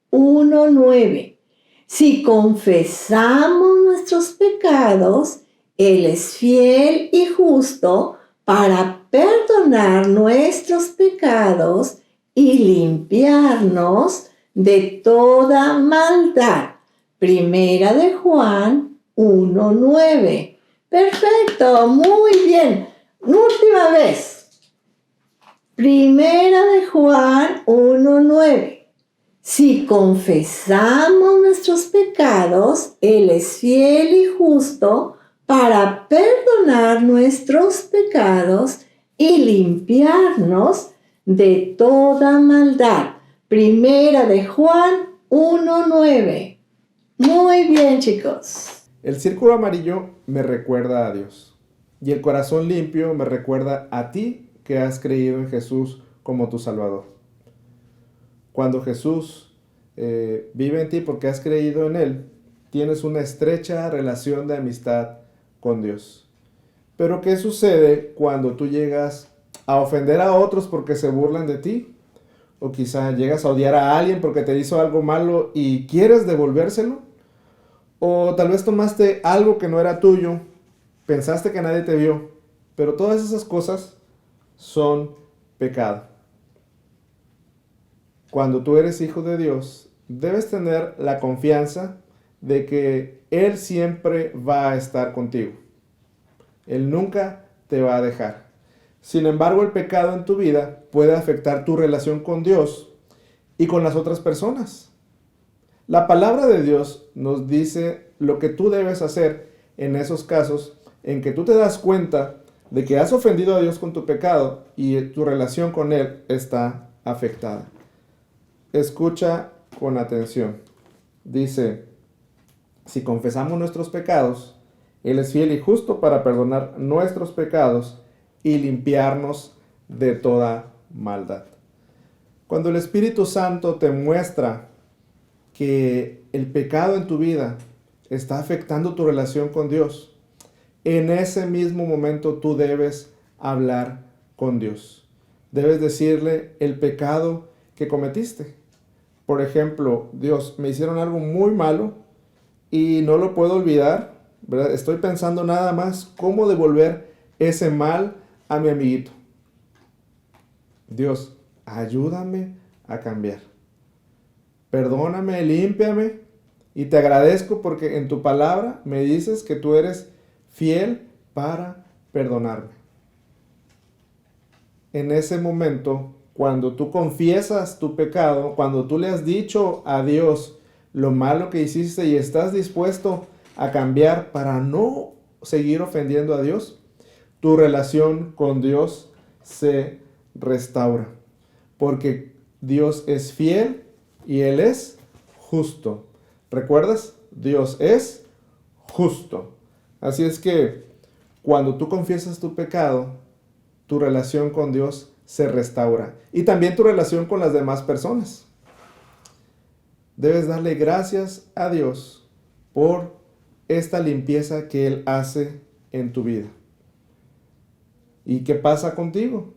1:9. Si confesamos nuestros pecados, Él es fiel y justo para perdonar nuestros pecados y limpiarnos de toda maldad. Primera de Juan 1:9. Perfecto, muy bien. Última vez. Primera de Juan 1:9. Si confesamos nuestros pecados, Él es fiel y justo para perdonar nuestros pecados y limpiarnos de toda maldad. Primera de Juan 1:9. Muy bien, chicos. El círculo amarillo me recuerda a Dios y el corazón limpio me recuerda a ti que has creído en Jesús como tu Salvador. Cuando Jesús vive en ti porque has creído en Él, tienes una estrecha relación de amistad con Dios. Pero ¿qué sucede cuando tú llegas a ofender a otros porque se burlan de ti? O quizá llegas a odiar a alguien porque te hizo algo malo y quieres devolvérselo. O tal vez tomaste algo que no era tuyo, pensaste que nadie te vio, pero todas esas cosas son pecado. Cuando tú eres hijo de Dios, debes tener la confianza de que Él siempre va a estar contigo. Él nunca te va a dejar. Sin embargo, el pecado en tu vida puede afectar tu relación con Dios y con las otras personas. La palabra de Dios nos dice lo que tú debes hacer en esos casos en que tú te das cuenta de que has ofendido a Dios con tu pecado y tu relación con Él está afectada. Escucha con atención. Dice, si confesamos nuestros pecados, Él es fiel y justo para perdonar nuestros pecados y limpiarnos de toda maldad. Cuando el Espíritu Santo te muestra que el pecado en tu vida está afectando tu relación con Dios, en ese mismo momento tú debes hablar con Dios. Debes decirle el pecado que cometiste. Por ejemplo, Dios, me hicieron algo muy malo y no lo puedo olvidar, ¿verdad? Estoy pensando nada más cómo devolver ese mal a mi amiguito. Dios, ayúdame a cambiar. Perdóname, límpiame y te agradezco porque en tu palabra me dices que tú eres fiel para perdonarme. En ese momento, cuando tú confiesas tu pecado, cuando tú le has dicho a Dios lo malo que hiciste y estás dispuesto a cambiar para no seguir ofendiendo a Dios, tu relación con Dios se restaura. Porque Dios es fiel y Él es justo. ¿Recuerdas? Dios es justo. Así es que cuando tú confiesas tu pecado, tu relación con Dios se restaura. Y también tu relación con las demás personas. Debes darle gracias a Dios por esta limpieza que Él hace en tu vida. ¿Y qué pasa contigo?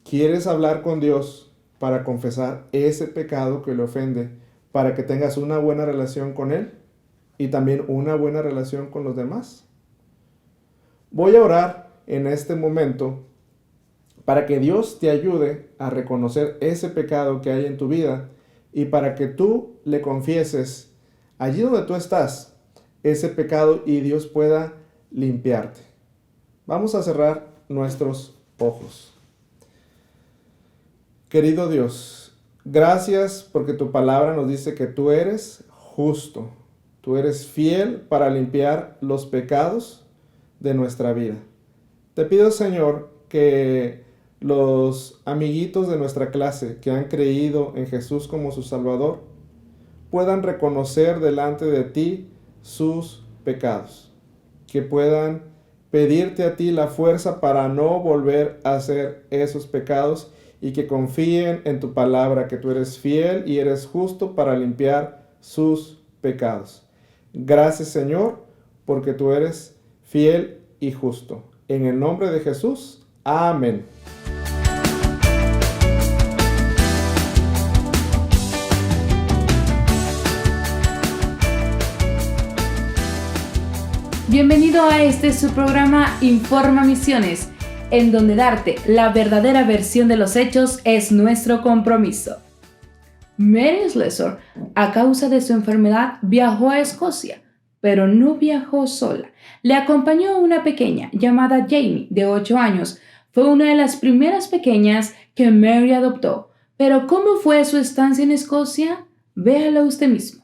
¿Quieres hablar con Dios para confesar ese pecado que le ofende, para que tengas una buena relación con Él y también una buena relación con los demás? Voy a orar en este momento para que Dios te ayude a reconocer ese pecado que hay en tu vida y para que tú le confieses allí donde tú estás ese pecado y Dios pueda limpiarte. Vamos a cerrar nuestros ojos. Querido Dios, gracias porque tu palabra nos dice que tú eres justo, tú eres fiel para limpiar los pecados de nuestra vida. Te pido, Señor, que los amiguitos de nuestra clase que han creído en Jesús como su Salvador puedan reconocer delante de ti sus pecados, que puedan pedirte a ti la fuerza para no volver a hacer esos pecados y que confíen en tu palabra, que tú eres fiel y eres justo para limpiar sus pecados. Gracias, Señor, porque tú eres fiel y justo. En el nombre de Jesús, amén. Bienvenido a su programa Informa Misiones, en donde darte la verdadera versión de los hechos es nuestro compromiso. Mary Slessor, a causa de su enfermedad, viajó a Escocia, pero no viajó sola. Le acompañó una pequeña llamada Jamie, de 8 años. Fue una de las primeras pequeñas que Mary adoptó. Pero ¿cómo fue su estancia en Escocia? Véalo usted mismo.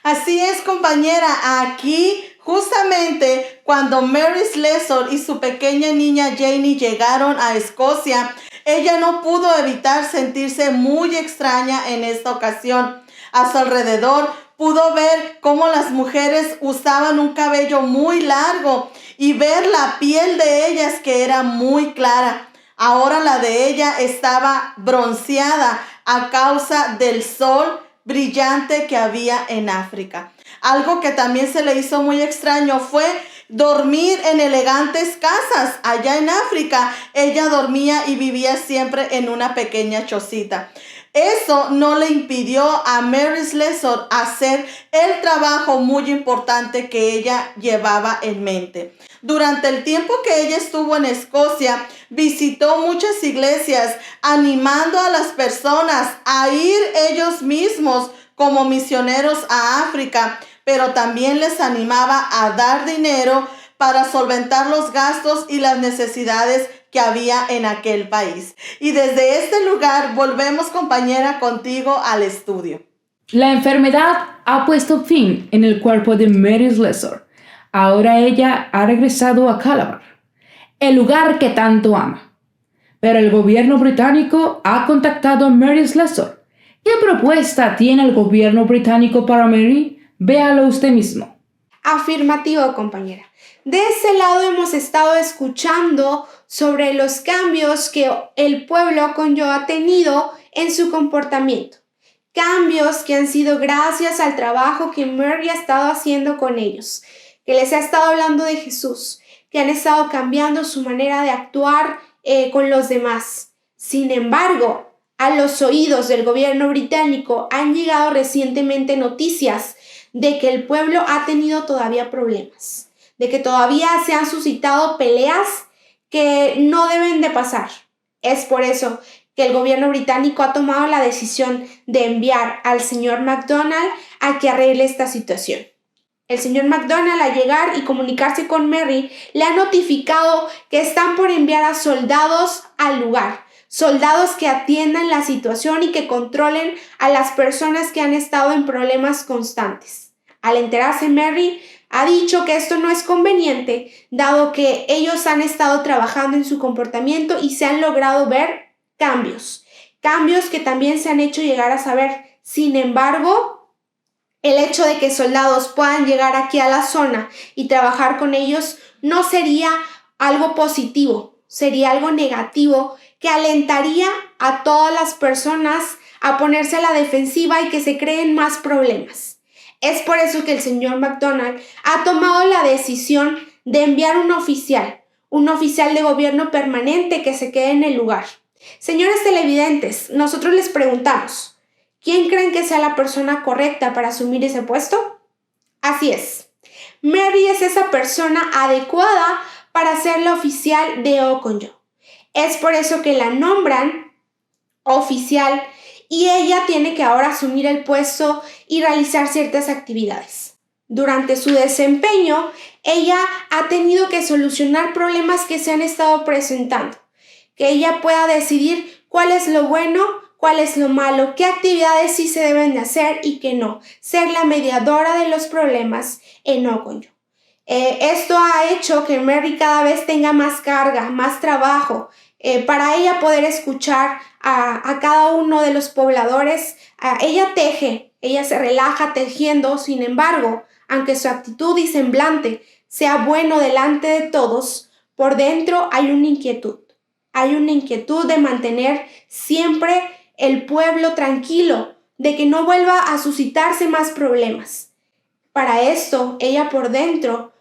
Así es, compañera, aquí justamente cuando Mary Slessor y su pequeña niña Janie llegaron a Escocia, ella no pudo evitar sentirse muy extraña en esta ocasión. A su alrededor pudo ver cómo las mujeres usaban un cabello muy largo y ver la piel de ellas que era muy clara. Ahora la de ella estaba bronceada a causa del sol brillante que había en África. Algo que también se le hizo muy extraño fue dormir en elegantes casas. Allá en África, ella dormía y vivía siempre en una pequeña chocita. Eso no le impidió a Mary Slessor hacer el trabajo muy importante que ella llevaba en mente. Durante el tiempo que ella estuvo en Escocia, visitó muchas iglesias, animando a las personas a ir ellos mismos como misioneros a África, pero también les animaba a dar dinero para solventar los gastos y las necesidades que había en aquel país. Y desde este lugar volvemos, compañera, contigo al estudio. La enfermedad ha puesto fin en el cuerpo de Mary Slessor. Ahora ella ha regresado a Calabar, el lugar que tanto ama. Pero el gobierno británico ha contactado a Mary Slessor. ¿Qué propuesta tiene el gobierno británico para Mary? Véalo usted mismo. Afirmativo, compañera. De ese lado hemos estado escuchando sobre los cambios que el pueblo Oconjo ha tenido en su comportamiento. Cambios que han sido gracias al trabajo que Mary ha estado haciendo con ellos, que les ha estado hablando de Jesús, que han estado cambiando su manera de actuar con los demás. Sin embargo, a los oídos del gobierno británico han llegado recientemente noticias de que el pueblo ha tenido todavía problemas, de que todavía se han suscitado peleas que no deben de pasar. Es por eso que el gobierno británico ha tomado la decisión de enviar al señor MacDonald a que arregle esta situación. El señor MacDonald, al llegar y comunicarse con Mary, le ha notificado que están por enviar a soldados al lugar, soldados que atiendan la situación y que controlen a las personas que han estado en problemas constantes. Al enterarse, Mary ha dicho que esto no es conveniente, dado que ellos han estado trabajando en su comportamiento y se han logrado ver cambios que también se han hecho llegar a saber. Sin embargo, el hecho de que soldados puedan llegar aquí a la zona y trabajar con ellos no sería algo positivo, sería algo negativo que alentaría a todas las personas a ponerse a la defensiva y que se creen más problemas. Es por eso que el señor MacDonald ha tomado la decisión de enviar un oficial de gobierno permanente que se quede en el lugar. Señores televidentes, nosotros les preguntamos, ¿quién creen que sea la persona correcta para asumir ese puesto? Así es. Mary es esa persona adecuada para ser la oficial de Oconjo. Es por eso que la nombran oficial y ella tiene que ahora asumir el puesto y realizar ciertas actividades. Durante su desempeño, ella ha tenido que solucionar problemas que se han estado presentando, que ella pueda decidir cuál es lo bueno, cuál es lo malo, qué actividades sí se deben de hacer y qué no. Ser la mediadora de los problemas en Oconjo. Esto ha hecho que Mary cada vez tenga más carga, más trabajo, para ella poder escuchar a cada uno de los pobladores. Ella teje, ella se relaja tejiendo. Sin embargo, aunque su actitud y semblante sea bueno delante de todos, por dentro hay una inquietud. Hay una inquietud de mantener siempre el pueblo tranquilo, de que no vuelva a suscitarse más problemas. Para esto, ella por dentro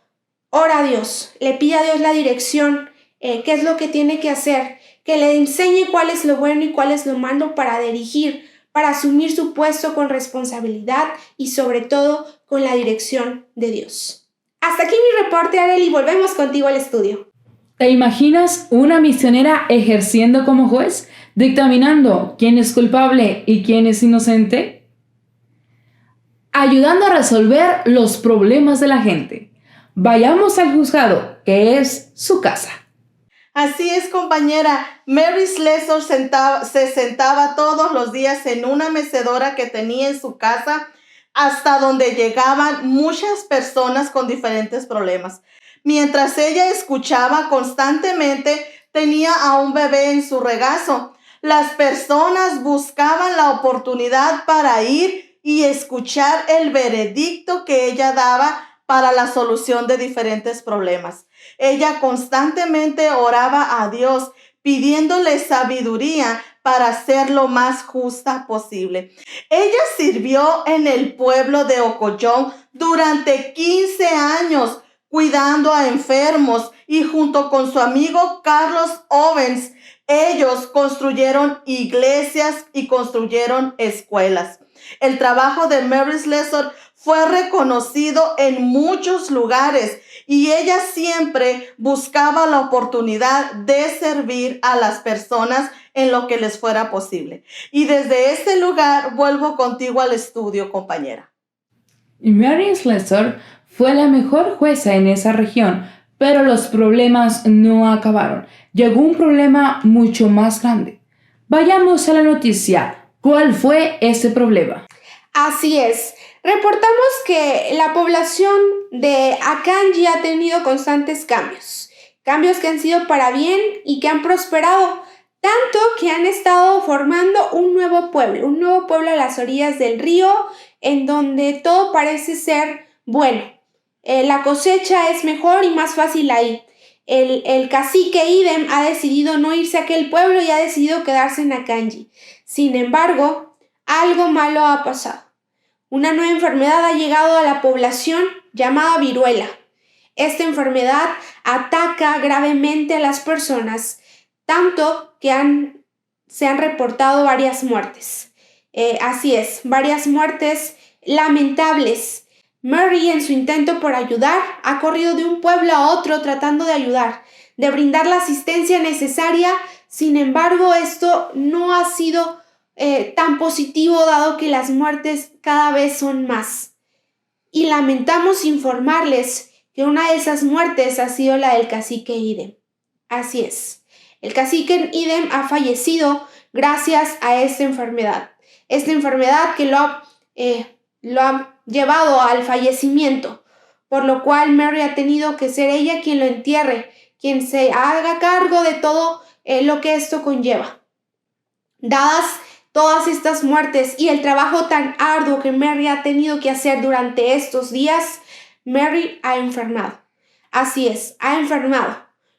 ora a Dios, le pide a Dios la dirección, qué es lo que tiene que hacer, que le enseñe cuál es lo bueno y cuál es lo malo para dirigir, para asumir su puesto con responsabilidad y sobre todo con la dirección de Dios. Hasta aquí mi reporte, Arely, y volvemos contigo al estudio. ¿Te imaginas una misionera ejerciendo como juez, dictaminando quién es culpable y quién es inocente? Ayudando a resolver los problemas de la gente. Vayamos al juzgado, que es su casa. Así es, compañera. Mary Slessor se sentaba todos los días en una mecedora que tenía en su casa, hasta donde llegaban muchas personas con diferentes problemas. Mientras ella escuchaba constantemente, tenía a un bebé en su regazo. Las personas buscaban la oportunidad para ir y escuchar el veredicto que ella daba para la solución de diferentes problemas. Ella constantemente oraba a Dios, pidiéndole sabiduría para ser lo más justa posible. Ella sirvió en el pueblo de Ocollón durante 15 años, cuidando a enfermos, y junto con su amigo Carlos Owens, ellos construyeron iglesias y construyeron escuelas. El trabajo de Mary Slessor fue reconocido en muchos lugares y ella siempre buscaba la oportunidad de servir a las personas en lo que les fuera posible. Y desde ese lugar vuelvo contigo al estudio, compañera. Mary Slessor fue la mejor jueza en esa región, pero los problemas no acabaron. Llegó un problema mucho más grande. Vayamos a la noticia. ¿Cuál fue ese problema? Así es. Reportamos que la población de Akanji ha tenido constantes cambios que han sido para bien y que han prosperado, tanto que han estado formando un nuevo pueblo a las orillas del río, en donde todo parece ser bueno. La cosecha es mejor y más fácil ahí. El cacique Idem ha decidido no irse a aquel pueblo y ha decidido quedarse en Akanji. Sin embargo, algo malo ha pasado. Una nueva enfermedad ha llegado a la población llamada viruela. Esta enfermedad ataca gravemente a las personas, tanto que se han reportado varias muertes. Así es, varias muertes lamentables. Mary, en su intento por ayudar, ha corrido de un pueblo a otro tratando de ayudar, de brindar la asistencia necesaria. Sin embargo, esto no ha sido tan positivo, dado que las muertes cada vez son más. Y lamentamos informarles que una de esas muertes ha sido la del cacique Idem. Así es, el cacique Idem ha fallecido gracias a esta enfermedad que lo ha llevado al fallecimiento, por lo cual Mary ha tenido que ser ella quien lo entierre, quien se haga cargo de todo lo que esto conlleva. Dadas todas estas muertes y el trabajo tan arduo que Mary ha tenido que hacer durante estos días, Mary ha enfermado. Así es, ha enfermado,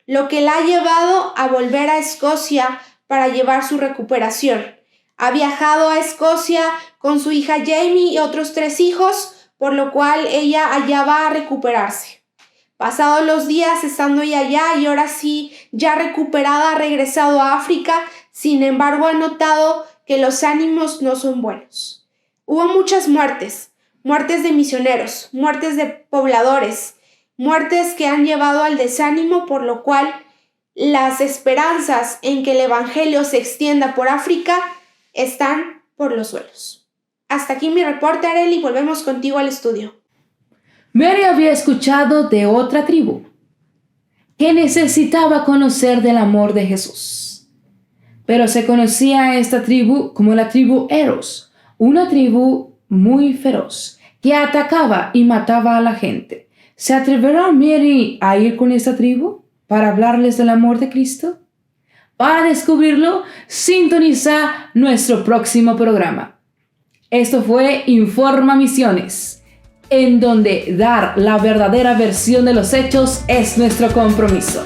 lo que la ha llevado a volver a Escocia para llevar su recuperación. Ha viajado a Escocia con su hija Jamie y otros 3 hijos, por lo cual ella allá va a recuperarse. Pasados los días estando ella allá y ahora sí, ya recuperada, ha regresado a África. Sin embargo, ha notado que los ánimos no son buenos. Hubo muchas muertes de misioneros, muertes de pobladores, muertes que han llevado al desánimo, por lo cual las esperanzas en que el evangelio se extienda por África están por los suelos. Hasta aquí mi reporte, Arely, y volvemos contigo al estudio. Mary había escuchado de otra tribu que necesitaba conocer del amor de Jesús. Pero se conocía a esta tribu como la tribu Eros, una tribu muy feroz que atacaba y mataba a la gente. ¿Se atreverá Mary a ir con esta tribu para hablarles del amor de Cristo? Para descubrirlo, sintoniza nuestro próximo programa. Esto fue Informa Misiones, en donde dar la verdadera versión de los hechos es nuestro compromiso.